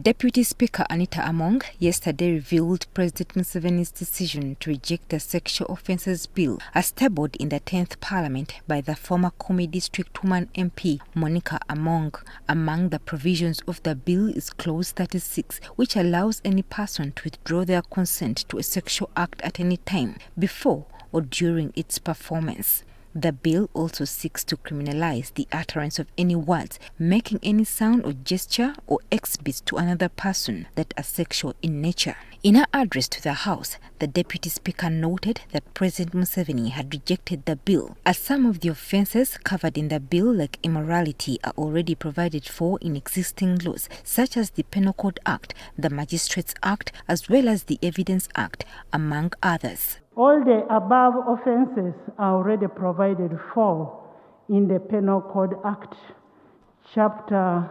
Deputy Speaker Anita Among yesterday revealed President Museveni's decision to reject the Sexual Offences Bill as tabled in the 10th Parliament by the former Komi District Woman MP Monica Among. Among the provisions of the bill is Clause 36, which allows any person to withdraw their consent to a sexual act at any time, before or during its performance. The bill also seeks to criminalize the utterance of any words, making any sound or gesture or exhibit to another person that are sexual in nature. In her address to the House, the Deputy Speaker noted that President Museveni had rejected the bill, as some of the offences covered in the bill, like immorality, are already provided for in existing laws, such as the Penal Code Act, the Magistrates Act, as well as the Evidence Act, among others. All the above offences are already provided for in the Penal Code Act, Chapter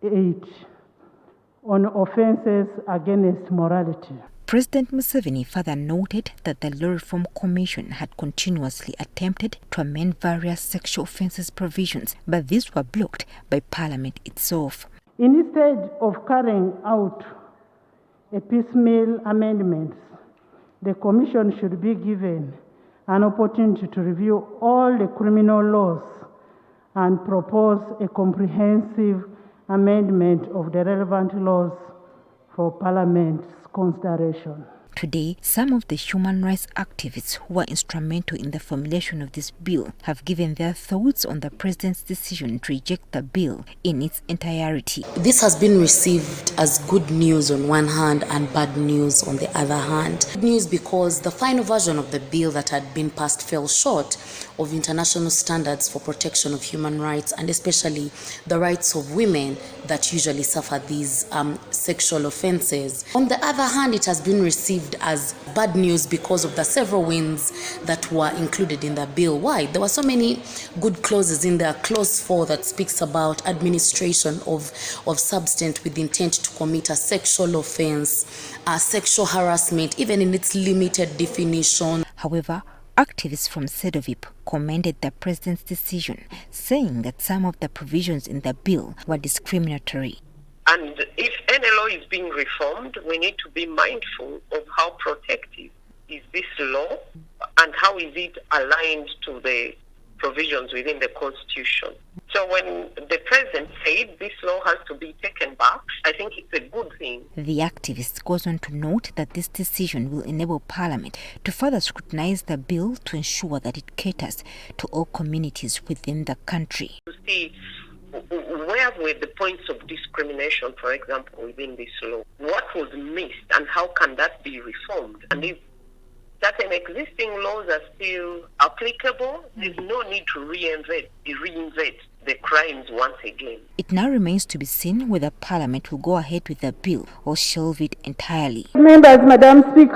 8, on offences against morality. President Museveni further noted that the Law Reform Commission had continuously attempted to amend various sexual offences provisions, but these were blocked by Parliament itself. Instead of carrying out a piecemeal amendments, the Commission should be given an opportunity to review all the criminal laws and propose a comprehensive amendment of the relevant laws for Parliament's consideration. Today, some of the human rights activists who were instrumental in the formulation of this bill have given their thoughts on the President's decision to reject the bill in its entirety. This has been received as good news on one hand and bad news on the other hand. Good news because the final version of the bill that had been passed fell short of international standards for protection of human rights, and especially the rights of women that usually suffer these sexual offences. On the other hand, it has been received as bad news because of the several wins that were included in the bill. Why? There were so many good clauses in there. Clause 4 that speaks about administration of substance with intent to commit a sexual offence, sexual harassment, even in its limited definition. However, activists from SEDOVIP commended the President's decision, saying that some of the provisions in the bill were discriminatory. And if any law is being reformed, we need to be mindful of how protective is this law and how is it aligned to the provisions within the Constitution. So when the President said this law has to be taken back, I think it's a good thing. The activist goes on to note that this decision will enable Parliament to further scrutinize the bill to ensure that it caters to all communities within the country. To see where were the points of discrimination, for example, within this law? What was missed and how can that be reformed? And if certain existing laws are still applicable, there's no need to reinvent the crimes once again. It now remains to be seen whether Parliament will go ahead with the bill or shelve it entirely. Members, Madam Speaker.